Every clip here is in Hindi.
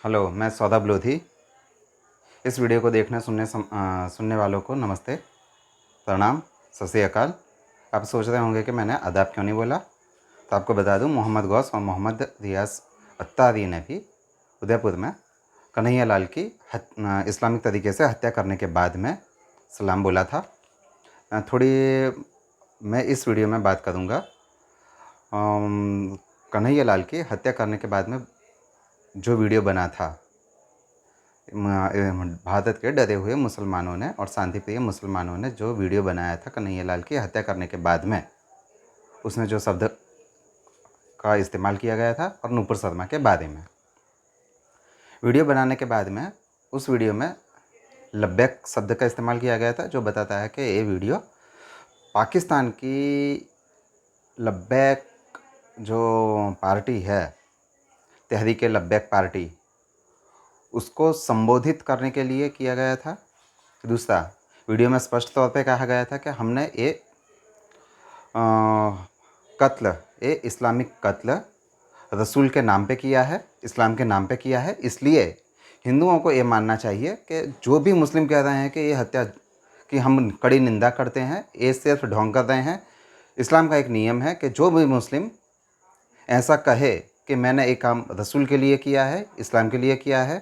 हेलो, मैं सौरभ लोधी। इस वीडियो को देखने सुनने वालों को नमस्ते, प्रणाम, सत श्री अकाल। आप सोच रहे होंगे कि मैंने आदाब क्यों नहीं बोला। तो आपको बता दूं, मोहम्मद गौस और मोहम्मद रियाज अत्तारी ने भी उदयपुर में कन्हैया लाल की इस्लामिक तरीके से हत्या करने के बाद में सलाम बोला था। थोड़ी मैं इस वीडियो में बात करूँगा कन्हैया लाल की हत्या करने के बाद में जो वीडियो बना था भारत के डरे हुए मुसलमानों ने और शांतिप्रिय मुसलमानों ने जो वीडियो बनाया था कन्हैया लाल की हत्या करने के बाद में, उसमें जो शब्द का इस्तेमाल किया गया था और नुपुर शर्मा के बारे में वीडियो बनाने के बाद में उस वीडियो में लब्बैक शब्द का इस्तेमाल किया गया था, जो बताता है कि ये वीडियो पाकिस्तान की लब्बैक जो पार्टी है, तहरीक लब्बैक पार्टी, उसको संबोधित करने के लिए किया गया था। दूसरा, वीडियो में स्पष्ट तौर पे कहा गया था कि हमने ये इस्लामिक कत्ल रसूल के नाम पे किया है, इस्लाम के नाम पे किया है। इसलिए हिंदुओं को ये मानना चाहिए कि जो भी मुस्लिम कह रहे हैं कि ये हत्या की हम कड़ी निंदा करते हैं, ये सिर्फ ढोंग कर रहे हैं। इस्लाम का एक नियम है कि जो भी मुस्लिम ऐसा कहे कि मैंने एक काम रसूल के लिए किया है, इस्लाम के लिए किया है,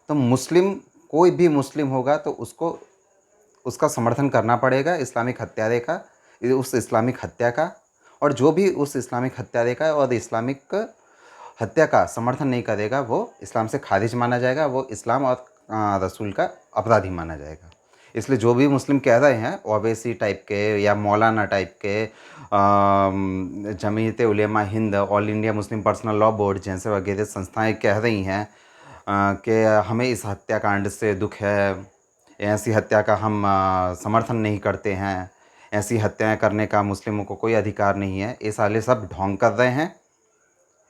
तो मुस्लिम, कोई भी मुस्लिम होगा तो उसको उसका समर्थन करना पड़ेगा इस्लामिक हत्यारे का, उस इस्लामिक हत्या का। और जो भी उस इस्लामिक हत्यारे का और इस्लामिक हत्या का समर्थन नहीं करेगा वो इस्लाम से खारिज माना जाएगा, वो इस्लाम और रसूल का अपराधी माना जाएगा। इसलिए जो भी मुस्लिम कह रहे हैं ओवैसी टाइप के या मौलाना टाइप के, Jamiat Ulema Hind, All India Muslim Personal Law Board जैसे वगैरह संस्थाएं कह रही हैं कि हमें इस हत्याकांड से दुख है, ऐसी हत्या का हम समर्थन नहीं करते हैं, ऐसी हत्याएं करने का मुस्लिमों को कोई अधिकार नहीं है, ये साले सब ढोंग कर रहे हैं।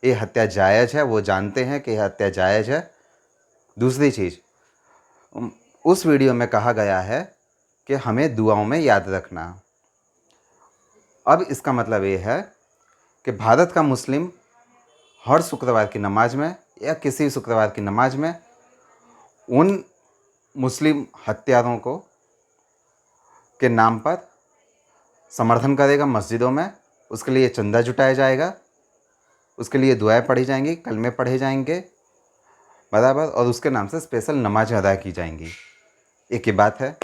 ये हत्या जायज़ है, वो जानते हैं कि यह हत्या जायज़ है। दूसरी चीज़, उस वीडियो में कहा गया है कि हमें दुआओं में याद रखना। अब इसका मतलब ये है कि भारत का मुस्लिम हर शुक्रवार की नमाज में या किसी शुक्रवार की नमाज में उन मुस्लिम हत्यारों को के नाम पर समर्थन करेगा मस्जिदों में, उसके लिए चंदा जुटाया जाएगा, उसके लिए दुआएं पढ़ी जाएंगी, कलमे पढ़े जाएंगे बराबर, और उसके नाम से स्पेशल नमाज अदा की जाएंगी। एक ही बात है।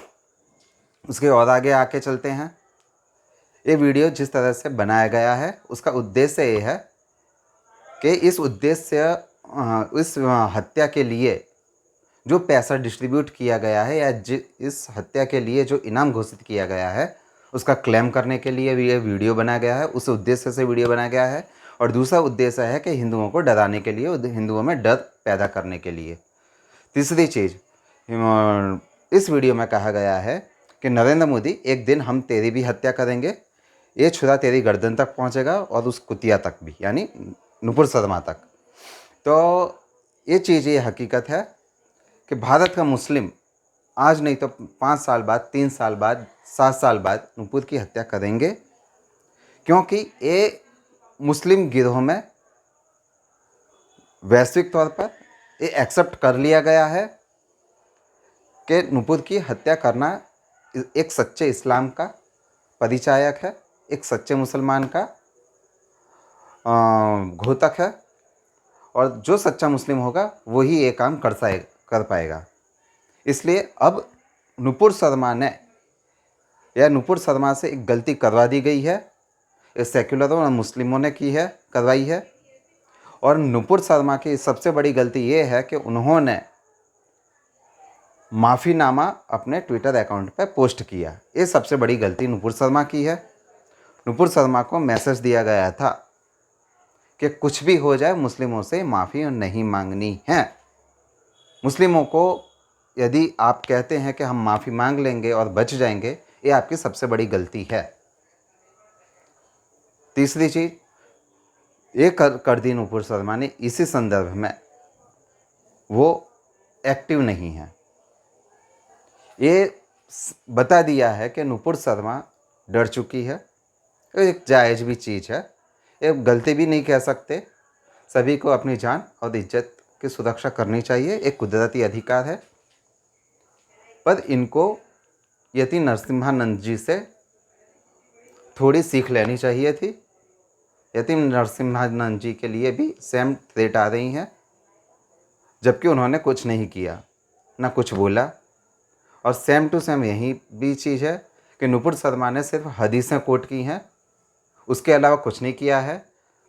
उसके और आगे आके चलते हैं। ये वीडियो जिस तरह से बनाया गया है उसका उद्देश्य ये है कि इस हत्या के लिए जो पैसा डिस्ट्रीब्यूट किया गया है या इस हत्या के लिए जो इनाम घोषित किया गया है उसका क्लेम करने के लिए भी ये वीडियो बनाया गया है, उस उद्देश्य से वीडियो बनाया गया है। और दूसरा उद्देश्य है कि हिंदुओं को डराने के लिए, हिंदुओं में डर पैदा करने के लिए। तीसरी चीज़, इस वीडियो में कहा गया है कि नरेंद्र मोदी, एक दिन हम तेरी भी हत्या करेंगे, ये छुरा तेरी गर्दन तक पहुंचेगा और उस कुतिया तक भी, यानी नुपुर शर्मा तक। तो ये चीज़, ये हकीकत है कि भारत का मुस्लिम आज नहीं तो 5 साल बाद, 3 साल बाद, 7 साल बाद नुपुर की हत्या करेंगे, क्योंकि ये मुस्लिम गिरोह में वैश्विक तौर पर ये एक्सेप्ट कर लिया गया है कि नुपुर की हत्या करना एक सच्चे इस्लाम का परिचायक है, एक सच्चे मुसलमान का घोतक है, और जो सच्चा मुस्लिम होगा वही ये काम कर पाएगा। इसलिए अब नुपुर शर्मा से एक गलती करवा दी गई है, इस सेक्युलरों और मुस्लिमों ने करवाई है। और नुपुर शर्मा की सबसे बड़ी गलती ये है कि उन्होंने माफ़ीनामा अपने ट्विटर अकाउंट पर पोस्ट किया। ये सबसे बड़ी गलती नुपुर शर्मा की है। नुपुर शर्मा को मैसेज दिया गया था कि कुछ भी हो जाए मुस्लिमों से माफ़ी नहीं मांगनी है। मुस्लिमों को यदि आप कहते हैं कि हम माफ़ी मांग लेंगे और बच जाएंगे, ये आपकी सबसे बड़ी गलती है। तीसरी चीज़, ये कर दी नुपुर शर्मा ने इसी संदर्भ में वो एक्टिव नहीं है। ये बता दिया है कि नुपुर शर्मा डर चुकी है। एक जायज़ भी चीज़ है, एक गलती भी नहीं कह सकते। सभी को अपनी जान और इज्जत की सुरक्षा करनी चाहिए, एक कुदरती अधिकार है। पर इनको यति नरसिम्हानंद जी से थोड़ी सीख लेनी चाहिए थी। यति नरसिम्हानंद जी के लिए भी सेम थ्रेट आ रही हैं, जबकि उन्होंने कुछ नहीं किया, ना कुछ बोला। और सेम टू सेम यही भी चीज़ है कि नुपुर शर्मा ने सिर्फ हदीसें कोट की हैं, उसके अलावा कुछ नहीं किया है।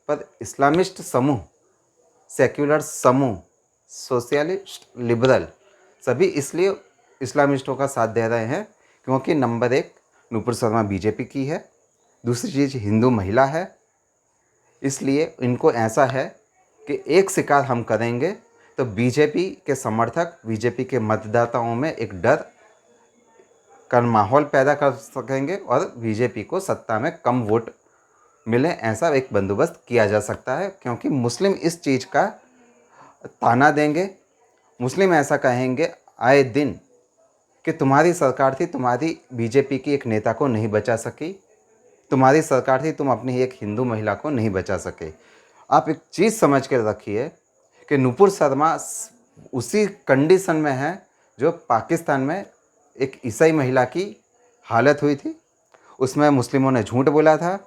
पर इस्लामिस्ट समूह, सेक्युलर समूह, सोशलिस्ट, लिबरल सभी इसलिए इस्लामिस्टों का साथ दे रहे हैं क्योंकि नंबर एक, नुपुर शर्मा बीजेपी की है, दूसरी चीज़ हिंदू महिला है। इसलिए इनको ऐसा है कि एक शिकार हम करेंगे तो बीजेपी के समर्थक, बीजेपी के मतदाताओं में एक डर का माहौल पैदा कर सकेंगे और बीजेपी को सत्ता में कम वोट मिले, ऐसा एक बंदोबस्त किया जा सकता है। क्योंकि मुस्लिम इस चीज़ का ताना देंगे, मुस्लिम ऐसा कहेंगे आए दिन कि तुम्हारी सरकार थी, तुम्हारी बीजेपी की एक नेता को नहीं बचा सकी, तुम्हारी सरकार थी, तुम अपनी एक हिंदू महिला को नहीं बचा सके। आप एक चीज़ समझ के रखिए कि नुपुर शर्मा उसी कंडीशन में है जो पाकिस्तान में एक ईसाई महिला की हालत हुई थी। उसमें मुस्लिमों ने झूठ बोला था,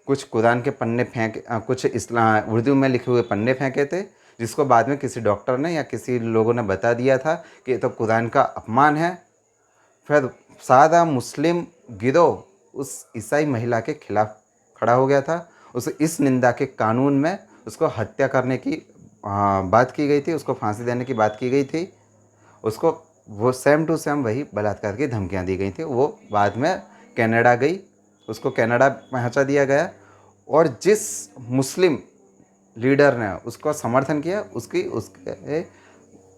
कुछ कुरान के पन्ने कुछ इस्लाम उर्दू में लिखे हुए पन्ने फेंके थे, जिसको बाद में किसी डॉक्टर ने या किसी लोगों ने बता दिया था कि ये तो कुरान का अपमान है। फिर सादा मुस्लिम गिरोह उस ईसाई महिला के खिलाफ खड़ा हो गया था। उस इस निंदा के कानून में उसको हत्या करने की बात की गई थी, उसको फांसी देने की बात की गई थी। उसको वो सेम टू सेम वही बलात्कार की धमकियां दी गई थी। वो बाद में कनाडा गई, उसको कनाडा पहुंचा दिया गया और जिस मुस्लिम लीडर ने उसको समर्थन किया उसके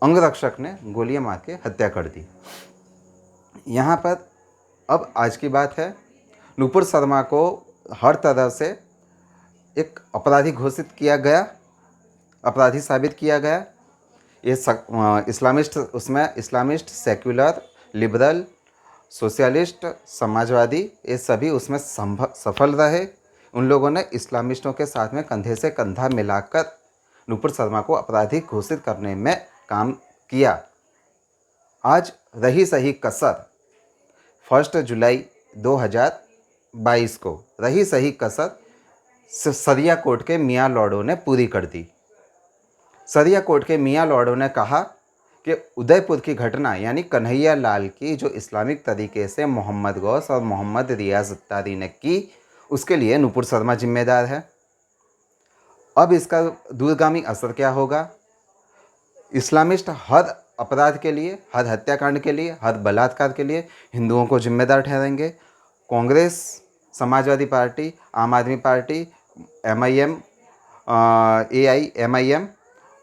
अंगरक्षक ने गोलियां मार के हत्या कर दी। यहाँ पर अब आज की बात है, नुपुर शर्मा को हर तरह से एक अपराधी घोषित किया गया, अपराधी साबित किया गया। ये इस्लामिस्ट, उसमें Islamist, secular, liberal, socialist, Samajwadi, ये सभी उसमें सफल रहे। उन लोगों ने इस्लामिस्टों के साथ में कंधे से कंधा मिलाकर नुपुर शर्मा को अपराधी घोषित करने में काम किया। आज रही सही कसर 1 जुलाई 2022 को रही सही कसर सरिया कोर्ट के मियाँ लॉर्डों ने पूरी कर दी। सरिया कोर्ट के मियाँ लॉर्डों ने कहा कि उदयपुर की घटना यानी कन्हैया लाल की जो इस्लामिक तरीके से मोहम्मद गौस और मोहम्मद रियाज अत्तारी ने की, उसके लिए नुपुर शर्मा जिम्मेदार है। अब इसका दूरगामी असर क्या होगा? इस्लामिस्ट हर अपराध के लिए, हर हत्याकांड के लिए, हर बलात्कार के लिए हिंदुओं को जिम्मेदार ठहरेंगे। कांग्रेस, समाजवादी पार्टी, आम आदमी पार्टी, MIM, AIMIM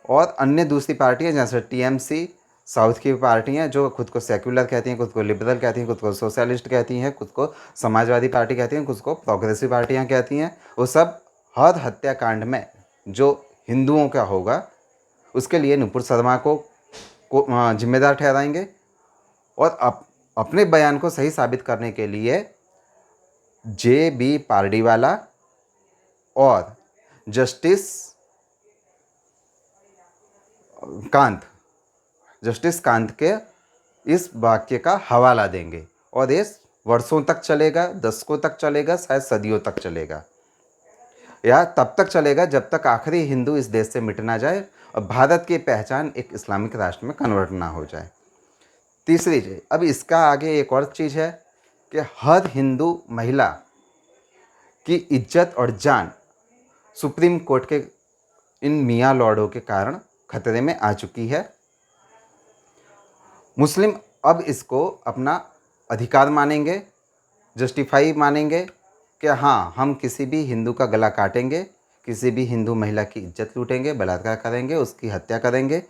और अन्य दूसरी पार्टियां जैसे TMC, साउथ की पार्टियां जो खुद को सेक्युलर कहती हैं, खुद को लिबरल कहती हैं, खुद को सोशलिस्ट कहती हैं, खुद को समाजवादी पार्टी कहती हैं, खुद को प्रोग्रेसिव पार्टियां कहती हैं, वो सब हर हत्याकांड में जो हिंदुओं का होगा उसके लिए नुपुर शर्मा को जिम्मेदार ठहराएंगे। और अपने बयान को सही साबित करने के लिए JB पारडीवाला और जस्टिस कांत के इस वाक्य का हवाला देंगे और ये वर्षों तक चलेगा, दशकों तक चलेगा, शायद सदियों तक चलेगा, या तब तक चलेगा जब तक आखिरी हिंदू इस देश से मिट ना जाए और भारत की पहचान एक इस्लामिक राष्ट्र में कन्वर्ट ना हो जाए। तीसरी चीज़, अब इसका आगे एक और चीज़ है कि हर हिंदू महिला की इज्जत और जान सुप्रीम कोर्ट के इन मियाँ लॉर्डों के कारण खतरे में आ चुकी है। मुस्लिम अब इसको अपना अधिकार मानेंगे, जस्टिफाई मानेंगे कि हाँ, हम किसी भी हिंदू का गला काटेंगे, किसी भी हिंदू महिला की इज्जत लूटेंगे, बलात्कार करेंगे, उसकी हत्या करेंगे।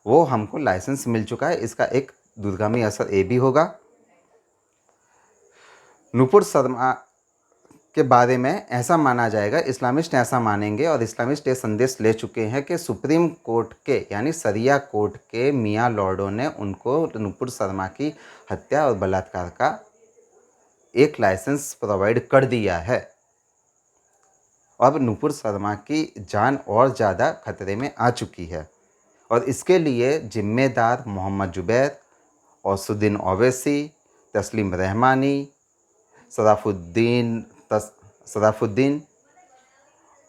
वो हमको लाइसेंस मिल चुका है। इसका एक दूरगामी असर ये भी होगा, नुपुर शर्मा के बारे में ऐसा माना जाएगा, इस्लामिस्ट ऐसा मानेंगे और इस्लामिस्ट ये संदेश ले चुके हैं कि सुप्रीम कोर्ट के यानी सरिया कोर्ट के मियाँ लॉर्डों ने उनको नुपुर शर्मा की हत्या और बलात्कार का एक लाइसेंस प्रोवाइड कर दिया है। अब नुपुर शर्मा की जान और ज़्यादा खतरे में आ चुकी है और इसके लिए जिम्मेदार मोहम्मद जुबैर, औसुद्दीन ओवैसी, तस्लीम रहमानी, सराफुद्दीन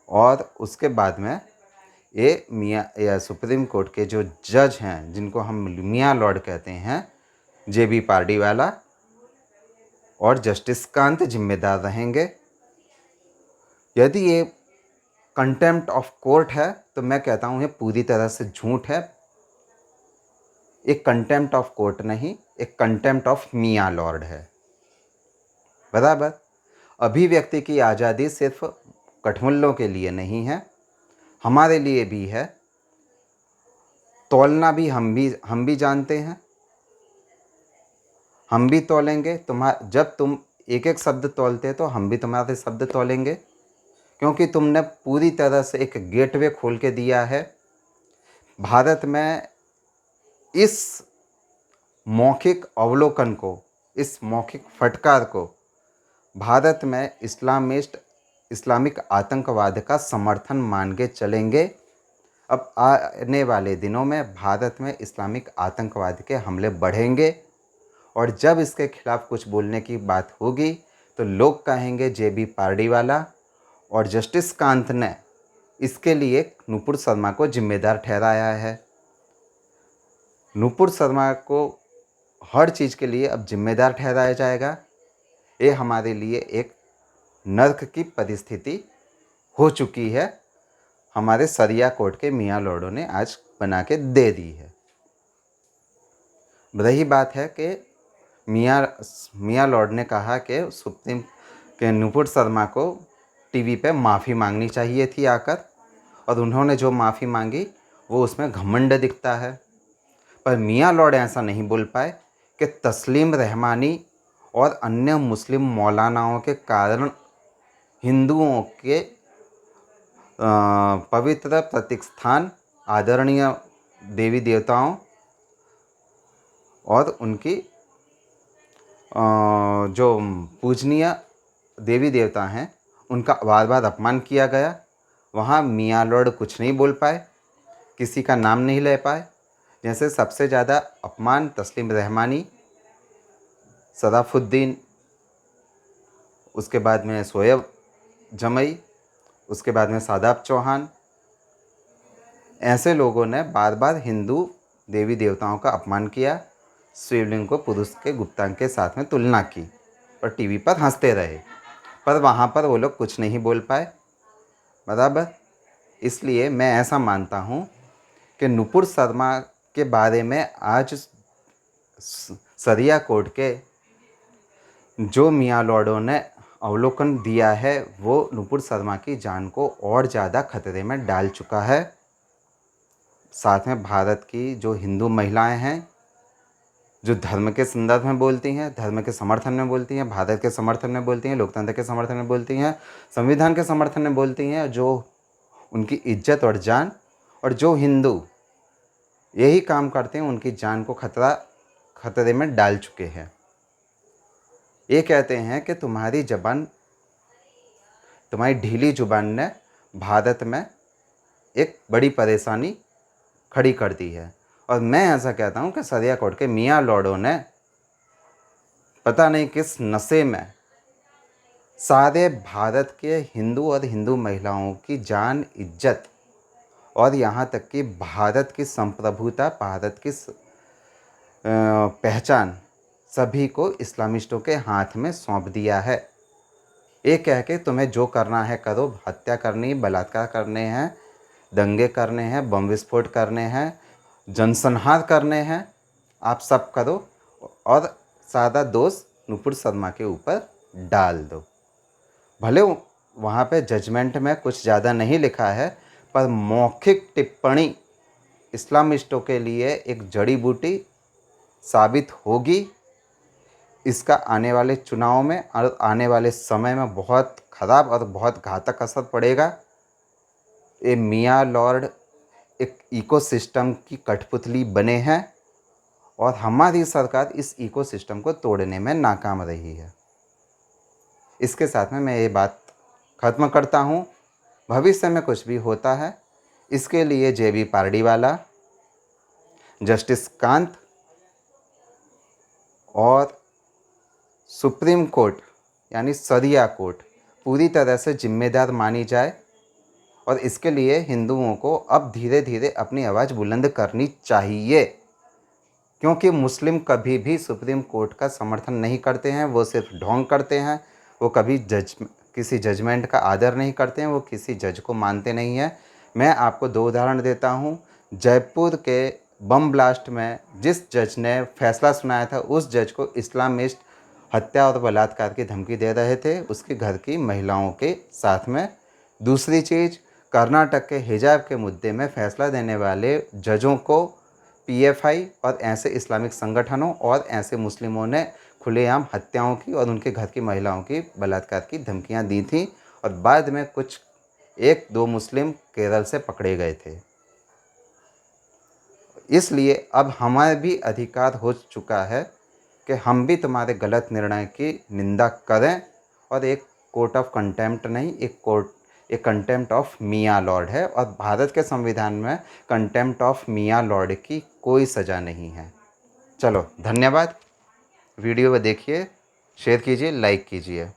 और उसके बाद में ये सुप्रीम कोर्ट के जो जज हैं जिनको हम मियाँ लॉर्ड कहते हैं, JB पार्डीवाला और जस्टिस कांत जिम्मेदार रहेंगे। यदि ये कंटेम्प्ट ऑफ कोर्ट है तो मैं कहता हूँ ये पूरी तरह से झूठ है। एक कंटेम्प्ट ऑफ कोर्ट नहीं, एक कंटेम्प्ट ऑफ मियाँ लॉर्ड है। बराबर। अभिव्यक्ति की आज़ादी सिर्फ कठमुल्लों के लिए नहीं है, हमारे लिए भी है। तौलना भी हम भी जानते हैं, हम भी तौलेंगे। जब तुम एक एक शब्द तौलते तो हम भी तुम्हारे शब्द तौलेंगे, क्योंकि तुमने पूरी तरह से एक गेटवे खोल के दिया है। भारत में इस मौखिक अवलोकन को, इस मौखिक फटकार को भारत में इस्लामिक आतंकवाद का समर्थन मान के चलेंगे। अब आने वाले दिनों में भारत में इस्लामिक आतंकवाद के हमले बढ़ेंगे और जब इसके खिलाफ कुछ बोलने की बात होगी तो लोग कहेंगे JB पार्डीवाला और जस्टिस कांत ने इसके लिए नुपुर शर्मा को जिम्मेदार ठहराया है। नुपुर शर्मा को हर चीज़ के लिए अब जिम्मेदार ठहराया जाएगा। ये हमारे लिए एक नर्क की परिस्थिति हो चुकी है, हमारे सरिया कोर्ट के मियाँ लॉर्डों ने आज बना के दे दी है। रही बात है कि मियाँ लॉर्ड ने कहा कि सुप्रीम के नुपुर शर्मा को टीवी पे माफ़ी मांगनी चाहिए थी आकर, और उन्होंने जो माफ़ी मांगी वो उसमें घमंड दिखता है। पर मियाँ लॉर्ड ऐसा नहीं बोल पाए कि तस्लीम रहमानी और अन्य मुस्लिम मौलानाओं के कारण हिंदुओं के पवित्र प्रतीक स्थान, आदरणीय देवी देवताओं और उनकी जो पूजनीय देवी देवता हैं उनका बार बार अपमान किया गया। वहाँ मियाँ लॉर्ड कुछ नहीं बोल पाए, किसी का नाम नहीं ले पाए। जैसे सबसे ज़्यादा अपमान तस्लीम रहमानी, सराफुद्दीन, उसके बाद में शोएब जमई, उसके बाद में सादाब चौहान, ऐसे लोगों ने बार बार हिंदू देवी देवताओं का अपमान किया, शिवलिंग को पुरुष के गुप्तांग के साथ में तुलना की और टीवी पर हंसते रहे, पर वहाँ पर वो लोग कुछ नहीं बोल पाए। बराबर। इसलिए मैं ऐसा मानता हूँ कि नुपुर शर्मा के बारे में आज सरिया कोर्ट के जो मियाँ लॉर्डों ने अवलोकन दिया है वो नुपुर शर्मा की जान को और ज़्यादा खतरे में डाल चुका है। साथ में भारत की जो हिंदू महिलाएं हैं, जो धर्म के संदर्भ में बोलती हैं, धर्म के समर्थन में बोलती हैं, भारत के समर्थन में बोलती हैं, लोकतंत्र के समर्थन में बोलती हैं, संविधान के समर्थन में बोलती हैं, जो उनकी इज्जत और जान, और जो हिंदू यही काम करते हैं उनकी जान को खतरे में डाल चुके हैं। ये कहते हैं कि तुम्हारी ढीली जुबान ने भारत में एक बड़ी परेशानी खड़ी कर दी है। और मैं ऐसा कहता हूँ कि सरिया कोर्ट के मियाँ लॉर्डों ने पता नहीं किस नशे में सारे भारत के हिंदू और हिंदू महिलाओं की जान, इज्जत और यहाँ तक कि भारत की संप्रभुता, भारत की पहचान सभी को इस्लामिस्टों के हाथ में सौंप दिया है। ये कह के तुम्हें जो करना है करो, हत्या करनी, बलात्कार करने हैं, दंगे करने हैं, बम विस्फोट करने हैं, जनसंहार करने हैं, आप सब करो और सादा दोष नुपुर शर्मा के ऊपर डाल दो। भले वहाँ पे जजमेंट में कुछ ज़्यादा नहीं लिखा है, पर मौखिक टिप्पणी इस्लामिस्टों के लिए एक जड़ी बूटी साबित होगी। इसका आने वाले चुनाव में और आने वाले समय में बहुत ख़राब और बहुत घातक असर पड़ेगा। ये मियाँ लॉर्ड एक इकोसिस्टम की कठपुतली बने हैं और हमारी सरकार इस इकोसिस्टम को तोड़ने में नाकाम रही है। इसके साथ में मैं ये बात ख़त्म करता हूँ। भविष्य में कुछ भी होता है इसके लिए JB पार्डीवाला जस्टिस कांत और सुप्रीम कोर्ट यानी शरिया कोर्ट पूरी तरह से जिम्मेदार मानी जाए और इसके लिए हिंदुओं को अब धीरे धीरे अपनी आवाज़ बुलंद करनी चाहिए, क्योंकि मुस्लिम कभी भी सुप्रीम कोर्ट का समर्थन नहीं करते हैं, वो सिर्फ ढोंग करते हैं, वो कभी किसी जजमेंट का आदर नहीं करते हैं, वो किसी जज को मानते नहीं हैं। मैं आपको 2 उदाहरण देता हूँ। जयपुर के बम ब्लास्ट में जिस जज ने फैसला सुनाया था, उस जज को इस्लामिस्ट हत्या और बलात्कार की धमकी दे रहे थे उसके घर की महिलाओं के साथ में। दूसरी चीज़, कर्नाटक के हिजाब के मुद्दे में फ़ैसला देने वाले जजों को पीएफआई और ऐसे इस्लामिक संगठनों और ऐसे मुस्लिमों ने खुलेआम हत्याओं की और उनके घर की महिलाओं की बलात्कार की धमकियां दी थी और बाद में कुछ 1-2 मुस्लिम केरल से पकड़े गए थे। इसलिए अब हमारा भी अधिकार हो चुका है कि हम भी तुम्हारे गलत निर्णय की निंदा करें और एक कोर्ट ऑफ कंटेम्प्ट नहीं, एक कंटेम्प्ट ऑफ मियाँ लॉर्ड है और भारत के संविधान में कंटेम्प्ट ऑफ मियाँ लॉर्ड की कोई सज़ा नहीं है। चलो, धन्यवाद। वीडियो को देखिए, शेयर कीजिए, लाइक कीजिए।